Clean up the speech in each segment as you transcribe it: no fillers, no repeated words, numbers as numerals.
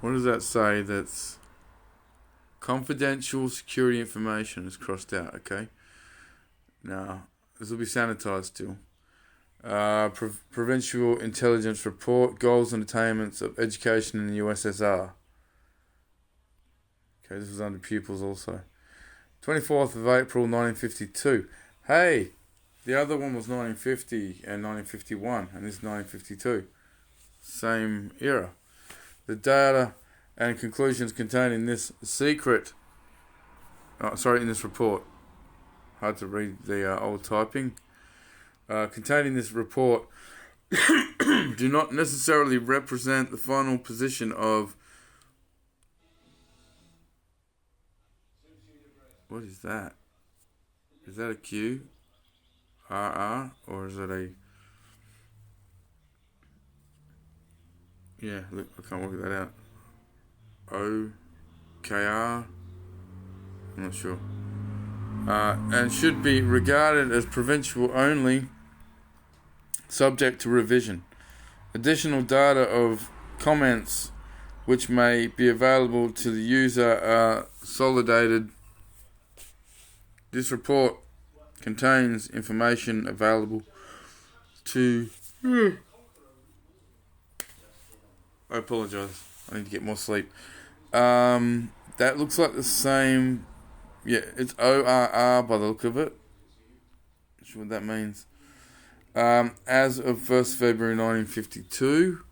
What does that say? That's confidential security information is crossed out, okay? Now, this will be sanitized still. Provincial Intelligence Report, Goals and Attainments of Education in the USSR. Okay, this was under pupils also. 24th of April 1952. Hey, the other one was 1950 and 1951, and this is 1952. Same era. The data and conclusions contained in this in this report. Hard to read the old typing. Contained in this report do not necessarily represent the final position of... What is that? Is that a Q? RR? Or is it a... Yeah, look, I can't work that out. OKR? I'm not sure. And should be regarded as provincial only, subject to revision. Additional data of comments which may be available to the user are consolidated. This report contains information available to... I apologise. I need to get more sleep. That looks like the same... Yeah, it's ORR by the look of it. Not sure what that means. As of 1st February 1952.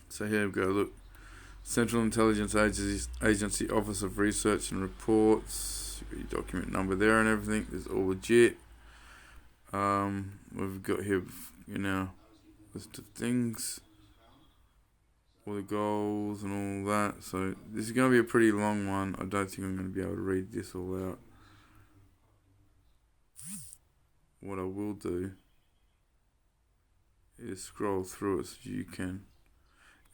So here we go, look. Central Intelligence Agency Office of Research and Reports. Document number there and everything. It's all legit. We've got here, list of things. All the goals and all that. So this is going to be a pretty long one. I don't think I'm going to be able to read this all out. What I will do is scroll through it so you can.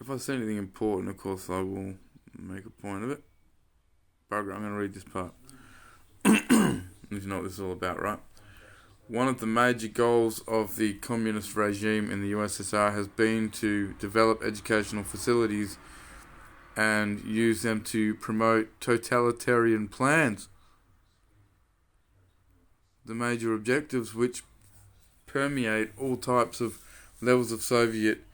If I see anything important, of course, I will make a point of it. Bugger, I'm going to read this part. You know what this is all about, right? One of the major goals of the communist regime in the USSR has been to develop educational facilities and use them to promote totalitarian plans. The major objectives which permeate all types of levels of Soviet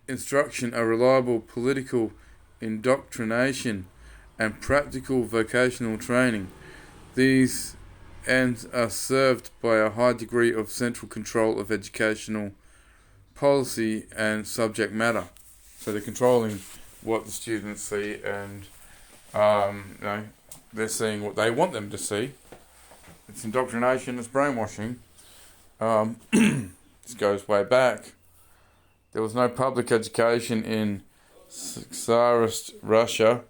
instruction are reliable political indoctrination and practical vocational training. These ends are served by a high degree of central control of educational policy and subject matter. So they're controlling what the students see, and they're seeing what they want them to see. It's indoctrination, it's brainwashing. This goes way back. There was no public education in Tsarist Russia,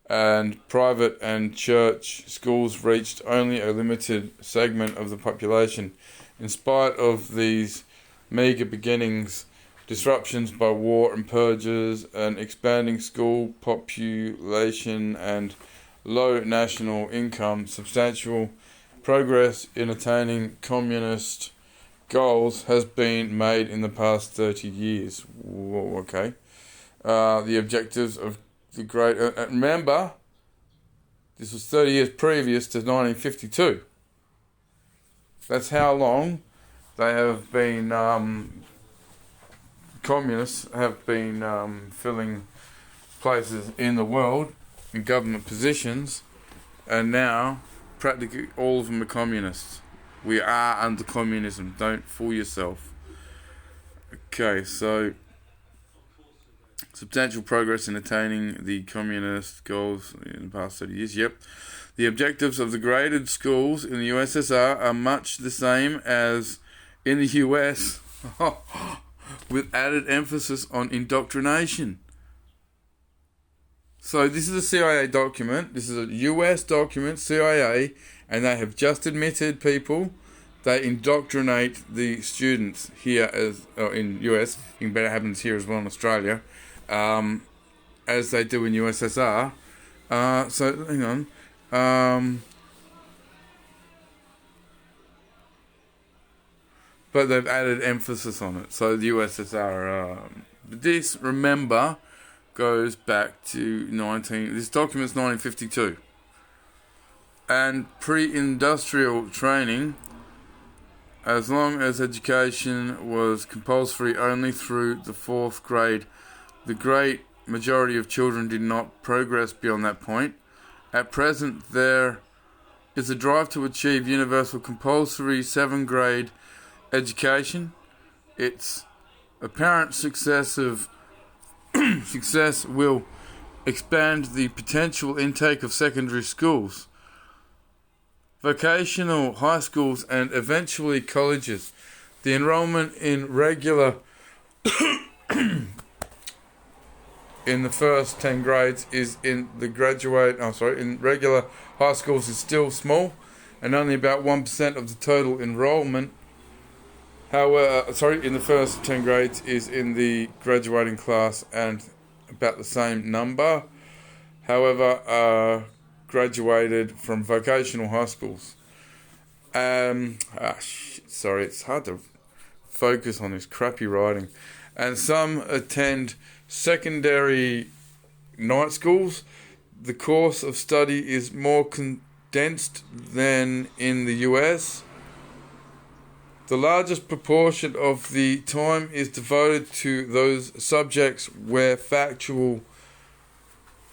and private and church schools reached only a limited segment of the population. In spite of these meagre beginnings, disruptions by war and purges, an expanding school population and low national income, substantial progress in attaining communist goals has been made in the past 30 years. Whoa, okay. The objectives of the great... remember, this was 30 years previous to 1952. That's how long they have been... communists have been filling places in the world in government positions, and now practically all of them are communists. We are under communism. Don't fool yourself. Okay, so substantial progress in attaining the communist goals in the past 30 years. Yep. The objectives of the graded schools in the USSR are much the same as in the US, with added emphasis on indoctrination. So this is a CIA document. This is a US document, CIA, and they have just admitted, people, they indoctrinate the students here as in US. It better happens here as well in Australia, as they do in USSR. So hang on. But they've added emphasis on it. So the USSR. This, remember, goes back to this document's 1952. And pre-industrial training, as long as education was compulsory only through the 4th grade, the great majority of children did not progress beyond that point. At present, there is a drive to achieve universal compulsory 7th grade education. Its apparent success will expand the potential intake of secondary schools, vocational high schools, and eventually colleges. The enrollment in regular in the first 10 grades is in regular high schools is still small, and only about 1% of the total enrollment. However, in the first 10 grades is in the graduating class, and about the same number, however, are graduated from vocational high schools. It's hard to focus on this crappy writing. And some attend secondary night schools. The course of study is more condensed than in the US. The largest proportion of the time is devoted to those subjects where factual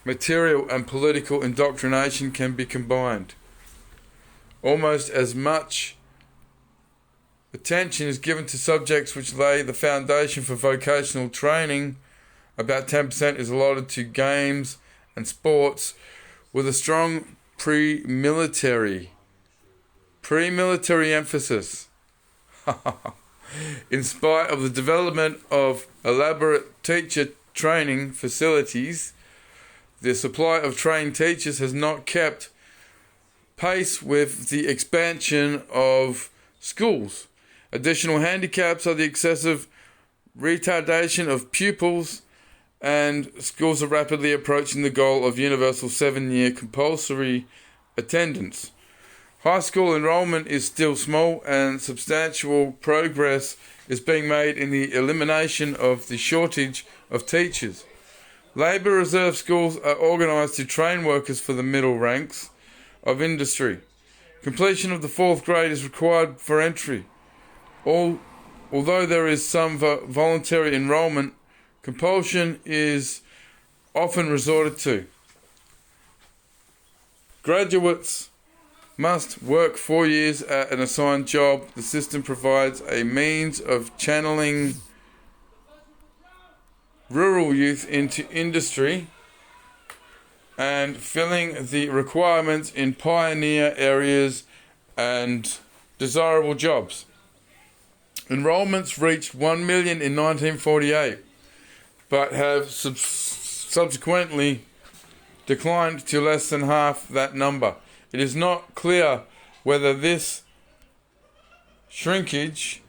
material and political indoctrination can be combined. Almost as much attention is given to subjects which lay the foundation for vocational training. About 10% is allotted to games and sports, with a strong pre-military emphasis. In spite of the development of elaborate teacher training facilities, the supply of trained teachers has not kept pace with the expansion of schools. Additional handicaps are the excessive retardation of pupils, and schools are rapidly approaching the goal of universal 7-year compulsory attendance. High school enrollment is still small, and substantial progress is being made in the elimination of the shortage of teachers. Labour reserve schools are organised to train workers for the middle ranks of industry. Completion of the 4th grade is required for entry. Although there is some voluntary enrolment, compulsion is often resorted to. Graduates must work 4 years at an assigned job. The system provides a means of channeling rural youth into industry and filling the requirements in pioneer areas and desirable jobs. Enrollments reached 1 million in 1948, but have subsequently declined to less than half that number. It is not clear whether this shrinkage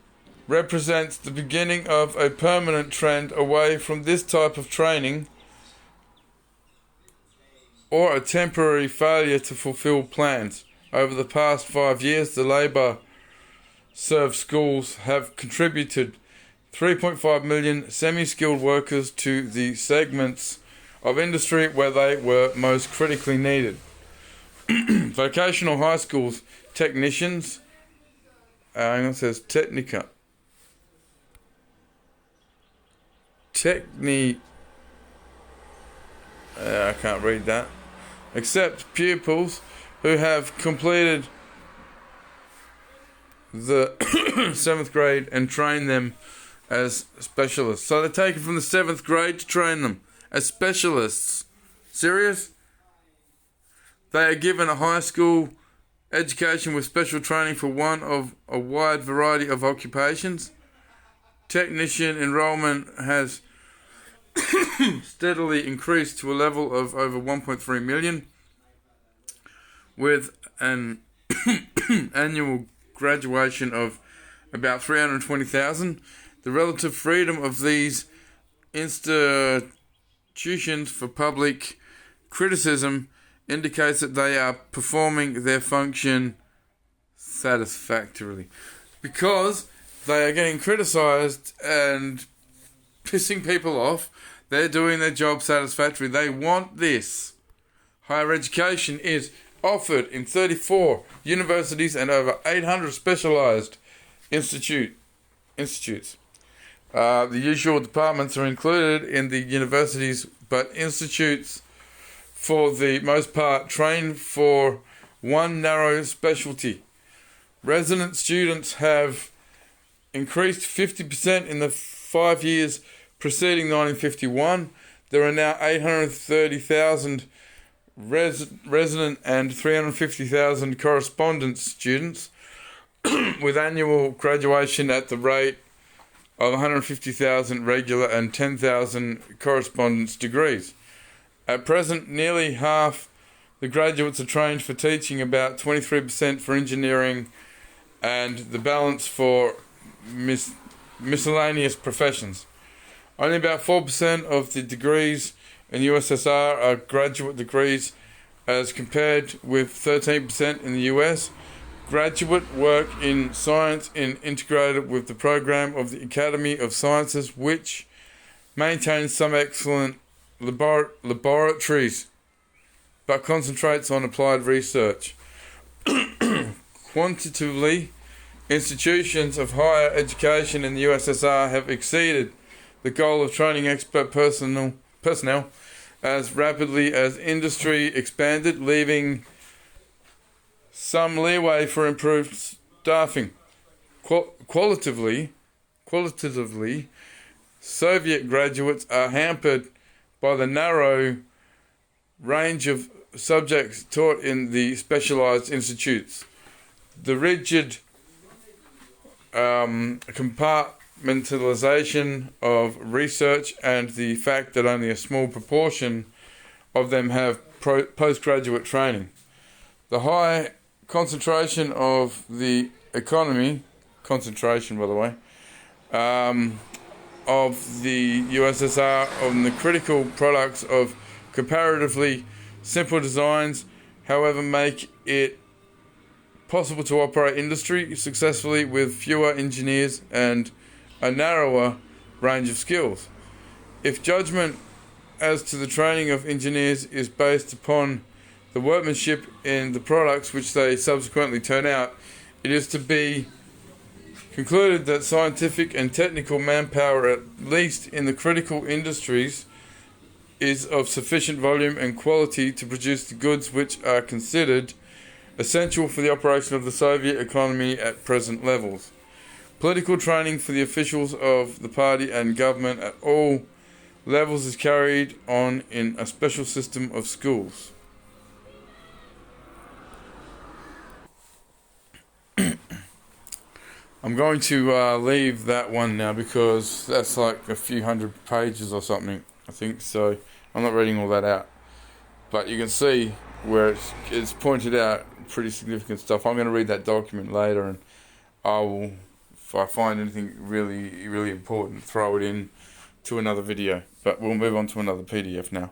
represents the beginning of a permanent trend away from this type of training, or a temporary failure to fulfill plans. Over the past 5 years, the labour-served schools have contributed 3.5 million semi-skilled workers to the segments of industry where they were most critically needed. Vocational high schools, technicians, it says Technica. I can't read that. Accept pupils who have completed the 7th grade and train them as specialists. So they're taken from the 7th grade to train them as specialists. Serious? They are given a high school education with special training for one of a wide variety of occupations. Technician enrollment has steadily increased to a level of over 1.3 million, with an annual graduation of about 320,000. The relative freedom of these institutions for public criticism indicates that they are performing their function satisfactorily. Because they are getting criticised and pissing people off, They're doing their job satisfactorily. They want this. Higher education is offered in 34 universities and over 800 specialized institutes. The usual departments are included in the universities, but institutes, for the most part, train for one narrow specialty. Resident students have increased 50% in the 5 years preceding 1951. There are now 830,000 resident and 350,000 correspondence students, with annual graduation at the rate of 150,000 regular and 10,000 correspondence degrees. At present, nearly half the graduates are trained for teaching, about 23% for engineering, and the balance for miscellaneous professions. Only about 4% of the degrees in USSR are graduate degrees, as compared with 13% in the US. Graduate work in science is integrated with the program of the Academy of Sciences, which maintains some excellent laboratories, but concentrates on applied research. Quantitatively, institutions of higher education in the USSR have exceeded the goal of training expert personnel as rapidly as industry expanded, leaving some leeway for improved staffing. Qualitatively, Soviet graduates are hampered by the narrow range of subjects taught in the specialized institutes. The rigid compartmentalization of research and the fact that only a small proportion of them have postgraduate training. The high concentration of the economy, of the USSR on the critical products of comparatively simple designs, however, make it possible to operate industry successfully with fewer engineers and a narrower range of skills. If judgment as to the training of engineers is based upon the workmanship in the products which they subsequently turn out, it is to be concluded that scientific and technical manpower, at least in the critical industries, is of sufficient volume and quality to produce the goods which are considered essential for the operation of the Soviet economy at present levels. Political training for the officials of the party and government at all levels is carried on in a special system of schools. I'm going to leave that one now because that's like a few hundred pages or something, I think, so I'm not reading all that out. But you can see where it's pointed out pretty significant stuff. I'm going to read that document later, and I will, if I find anything really, really important, throw it in to another video. But we'll move on to another PDF now.